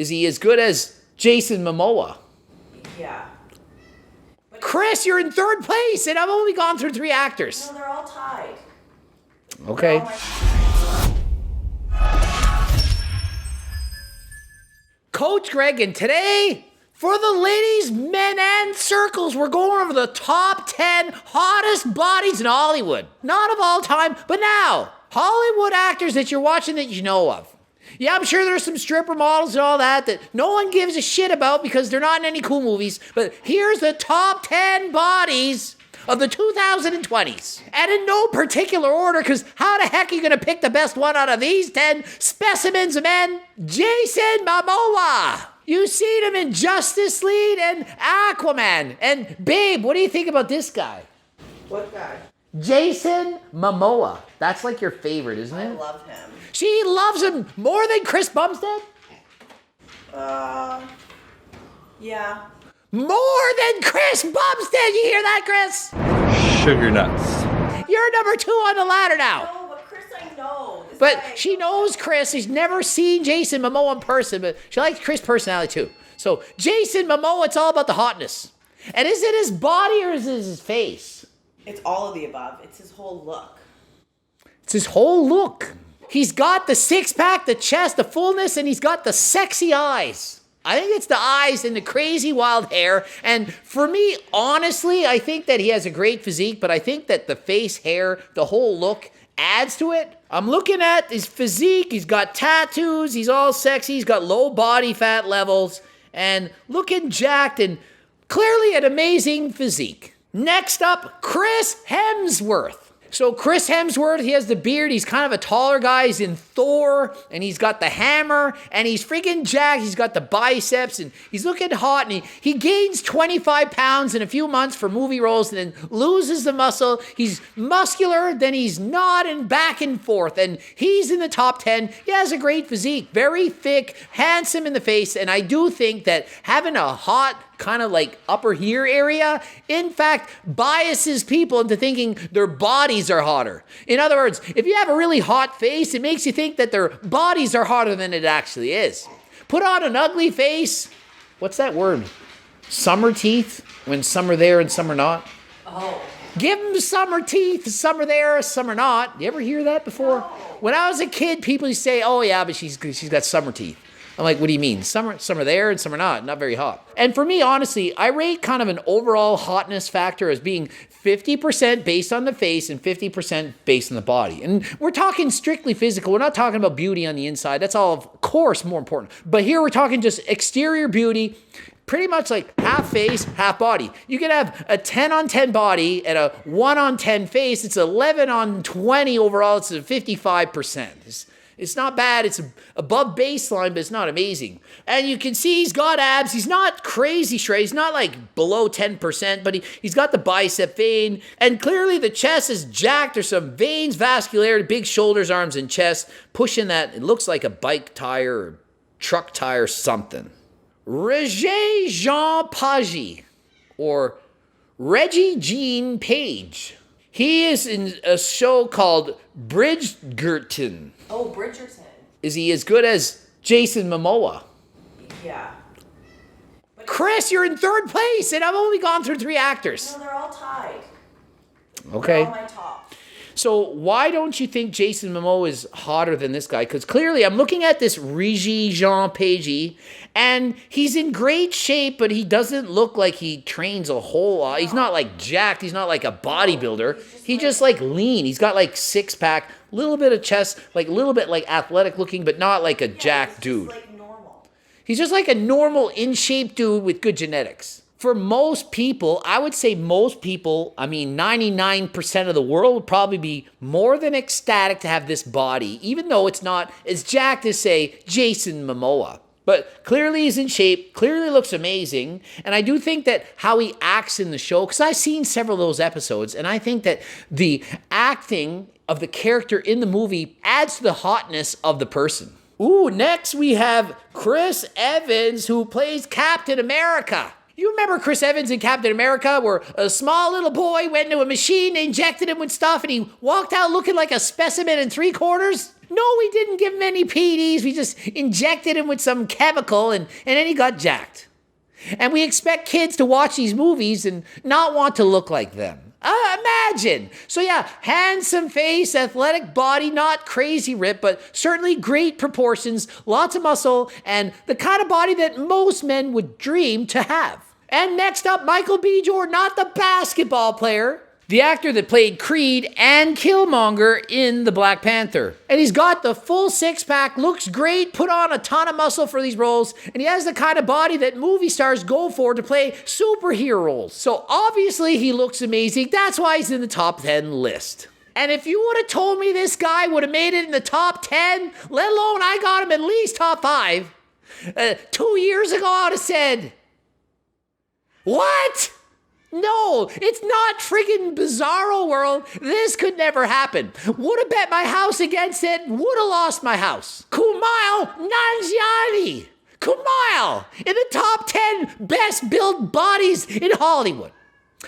Is he as good as Jason Momoa? Yeah. Chris, you're in third place, and I've only gone through 3 actors. No, they're all tied. Okay. Coach Greg, and today, for the ladies, men, and circles, we're going over the top 10 hottest bodies in Hollywood. Not of all time, but now. Hollywood actors that you're watching that you know of. Yeah, I'm sure there's some stripper models and all that no one gives a shit about because they're not in any cool movies. But here's the top 10 bodies of the 2020s. And in no particular order, because how the heck are you going to pick the best one out of these 10 specimens of men? Jason Momoa. You've seen him in Justice League and Aquaman. And babe, what do you think about this guy? What guy? Jason Momoa. That's like your favorite, isn't it? I love him. She loves him more than Chris Bumstead? Yeah. More than Chris Bumstead! You hear that, Chris? Sugar nuts. You're number 2 on the ladder now. No, but Chris I know. But she knows Chris. She's never seen Jason Momoa in person, but she likes Chris' personality too. So Jason Momoa, it's all about the hotness. And is it his body or is it his face? It's all of the above. It's his whole look. It's his whole look. He's got the 6-pack, the chest, the fullness, and he's got the sexy eyes. I think it's the eyes and the crazy wild hair. And for me, honestly, I think that he has a great physique, but I think that the face, hair, the whole look adds to it. I'm looking at his physique. He's got tattoos. He's all sexy. He's got low body fat levels and looking jacked and clearly an amazing physique. Next up, Chris Hemsworth. So Chris Hemsworth, he has the beard. He's kind of a taller guy. He's in Thor, and he's got the hammer, and he's freaking jacked. He's got the biceps, and he's looking hot, and he gains 25 pounds in a few months for movie roles and then loses the muscle. He's muscular, then he's not, and back and forth, and he's in the top 10. He has a great physique, very thick, handsome in the face, and I do think that having a hot kind of like upper here area, in fact, biases people into thinking their bodies are hotter. In other words, if you have a really hot face, it makes you think that their bodies are hotter than it actually is. Put on an ugly face. What's that word? Summer teeth? When some are there and some are not? Oh. Give them summer teeth. Some are there, some are not. You ever hear that before? No. When I was a kid, people used to say, oh yeah, but she's got summer teeth. I'm like, what do you mean? Some are there and some are not very hot. And for me, honestly, I rate kind of an overall hotness factor as being 50% based on the face and 50% based on the body. And we're talking strictly physical. We're not talking about beauty on the inside. That's all, of course, more important. But here we're talking just exterior beauty, pretty much like half face, half body. You can have a 10 on 10 body and a 1 on 10 face. It's 11 on 20 overall. It's a 55%. It's not bad. It's above baseline, but it's not amazing. And you can see he's got abs. He's not crazy shredded. He's not like below 10%, but he's got the bicep vein. And clearly the chest is jacked. There's some veins, vascularity, big shoulders, arms, and chest, pushing that. It looks like a bike tire or truck tire something. Regé-Jean Page, or Regé-Jean Page. He is in a show called Bridgerton. Oh, Bridgerton. Is he as good as Jason Momoa? Yeah. Chris, you're in third place, and I've only gone through 3 actors. No, they're all tied. Okay. They're all my top. So why don't you think Jason Momoa is hotter than this guy? Because clearly I'm looking at this Regé-Jean Page, and he's in great shape, but he doesn't look like he trains a whole lot. He's not like jacked. He's not like a bodybuilder. He's just like lean. He's got like 6-pack, little bit of chest, like a little bit like athletic looking, but not like a jacked dude. Like normal. He's just like a normal in shape dude with good genetics. For most people, I would say most people, I mean 99% of the world would probably be more than ecstatic to have this body, even though it's not as jacked as, say, Jason Momoa. But clearly he's in shape, clearly looks amazing, and I do think that how he acts in the show, because I've seen several of those episodes, and I think that the acting of the character in the movie adds to the hotness of the person. Ooh, next we have Chris Evans, who plays Captain America. You remember Chris Evans in Captain America, where a small little boy went into a machine, they injected him with stuff, and he walked out looking like a specimen in 3/4? No, we didn't give him any PEDs. We just injected him with some chemical and then he got jacked. And we expect kids to watch these movies and not want to look like them. Imagine. So yeah, handsome face, athletic body, not crazy ripped, but certainly great proportions, lots of muscle, and the kind of body that most men would dream to have. And next up, Michael B. Jordan, not the basketball player, the actor that played Creed and Killmonger in The Black Panther. And he's got the full six-pack, looks great, put on a ton of muscle for these roles, and he has the kind of body that movie stars go for to play superhero roles. So obviously he looks amazing. That's why he's in the top 10 list. And if you would have told me this guy would have made it in the top 10, let alone I got him at least top 5, 2 years ago I would have said, what? No, it's not friggin' Bizarro World. This could never happen. Would have bet my house against it, would have lost my house. Kumail Nanjiani. Kumail in the top 10 best built bodies in Hollywood.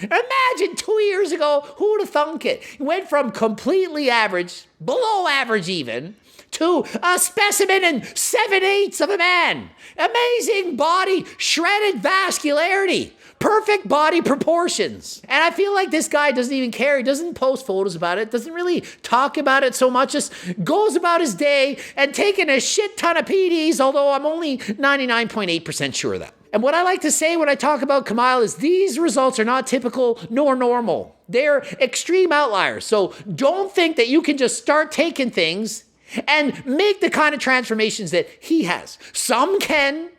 Imagine 2 years ago, who would have thunk it? He went from completely average, below average even, to a specimen and 7/8 of a man. Amazing body, shredded vascularity. Perfect body proportions. And I feel like this guy doesn't even care. He doesn't post photos about it, doesn't really talk about it so much, just goes about his day and taking a shit ton of PDs, although I'm only 99.8% sure of that. And what I like to say when I talk about Kumail is these results are not typical nor normal. They're extreme outliers. So don't think that you can just start taking things and make the kind of transformations that he has. Some can,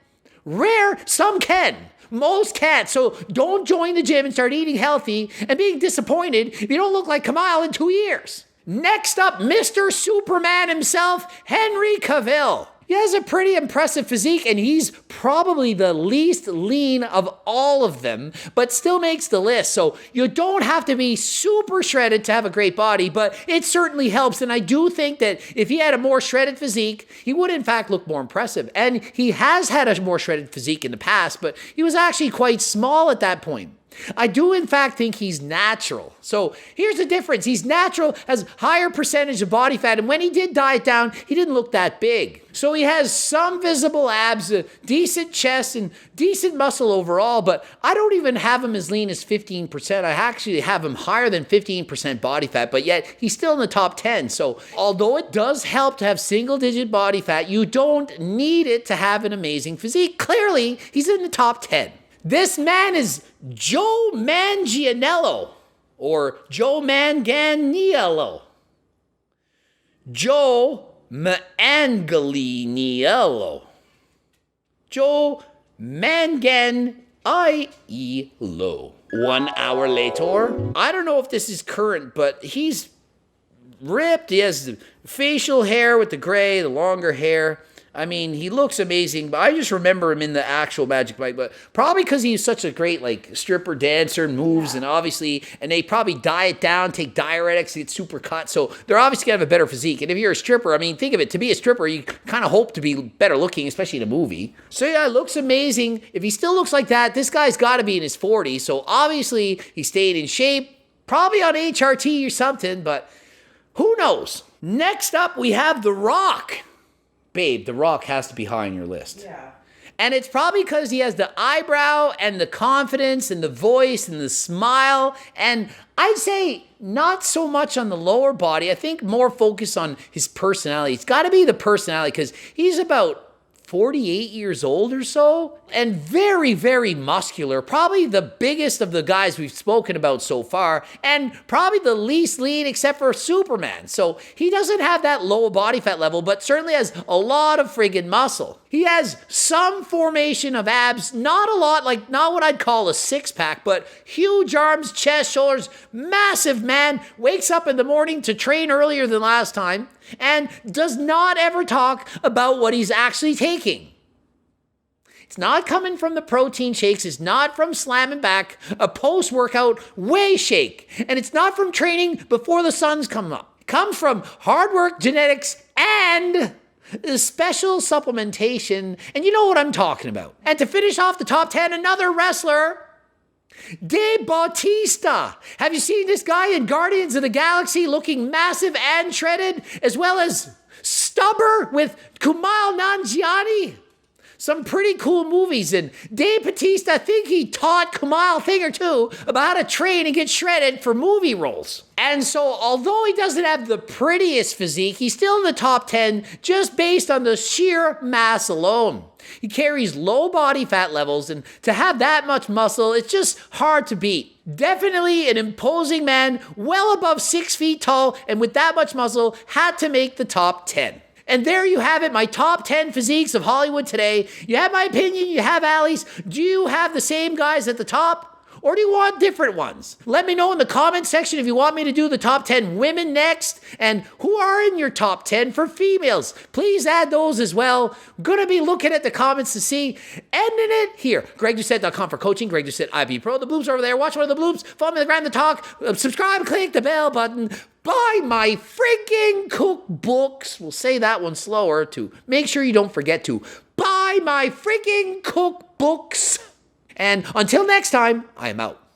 rare, some can. Most can't. So don't join the gym and start eating healthy and being disappointed if you don't look like Kumail in 2 years. Next up, Mr. Superman himself, Henry Cavill. He has a pretty impressive physique, and he's probably the least lean of all of them, but still makes the list. So you don't have to be super shredded to have a great body, but it certainly helps. And I do think that if he had a more shredded physique, he would in fact look more impressive. And he has had a more shredded physique in the past, but he was actually quite small at that point. I do in fact think he's natural. So here's the difference. He's natural, has higher percentage of body fat, and when he did diet down, he didn't look that big. So he has some visible abs, a decent chest, and decent muscle overall, but I don't even have him as lean as 15%. I actually have him higher than 15% body fat, but yet he's still in the top 10. So although it does help to have single-digit body fat, you don't need it to have an amazing physique. Clearly, he's in the top 10. This man is Joe Manganiello, or Joe Manganiello. Joe Manganiello. Joe Manganiello. 1 hour later. I don't know if this is current, but he's ripped. He has the facial hair with the gray, the longer hair. I mean, he looks amazing, but I just remember him in the actual Magic Mike, but probably because he's such a great, like, stripper dancer and moves, and obviously, and they probably diet down, take diuretics, get super cut, so they're obviously going to have a better physique. And if you're a stripper, I mean, think of it, to be a stripper, you kind of hope to be better looking, especially in a movie. So yeah, it looks amazing. If he still looks like that, this guy's got to be in his 40s, so obviously, he stayed in shape, probably on HRT or something, but who knows? Next up, we have The Rock. Babe, The Rock has to be high on your list. Yeah. And it's probably because he has the eyebrow and the confidence and the voice and the smile. And I'd say not so much on the lower body. I think more focus on his personality. It's got to be the personality because he's about 48 years old or so, and very, very muscular. Probably the biggest of the guys we've spoken about so far, and probably the least lean except for Superman. So he doesn't have that low body fat level, but certainly has a lot of friggin' muscle. He has some formation of abs, not a lot, like not what I'd call a six-pack, but huge arms, chest, shoulders, massive man, wakes up in the morning to train earlier than last time, and does not ever talk about what he's actually taking. It's not coming from the protein shakes. It's not from slamming back a post-workout whey shake. And it's not from training before the sun's come up. It comes from hard work, genetics, and special supplementation. And you know what I'm talking about. And to finish off the top 10, another wrestler, Bautista. Have you seen this guy in Guardians of the Galaxy looking massive and shredded, as well as Stubber with Kumail Nanjiani. Some pretty cool movies. And Dave Bautista, I think he taught Kumail a thing or two about how to train and get shredded for movie roles. And so, although he doesn't have the prettiest physique, he's still in the top 10 just based on the sheer mass alone. He carries low body fat levels, and to have that much muscle, it's just hard to beat. Definitely an imposing man, well above 6 feet tall, and with that much muscle, had to make the top 10. And there you have it, my top 10 physiques of Hollywood today. You have my opinion, you have Allie's. Do you have the same guys at the top? Or do you want different ones? Let me know in the comment section if you want me to do the top 10 women next, and who are in your top 10 for females. Please add those as well. I'm gonna be looking at the comments to see. Ending it here. GregDoucette.com for coaching. Greg Doucette, IB Pro. The bloopers are over there. Watch one of the bloops. Follow me on the gram to talk. Subscribe, click the bell button. Buy my freaking cookbooks. We'll say that one slower to make sure you don't forget to buy my freaking cookbooks. And until next time, I am out.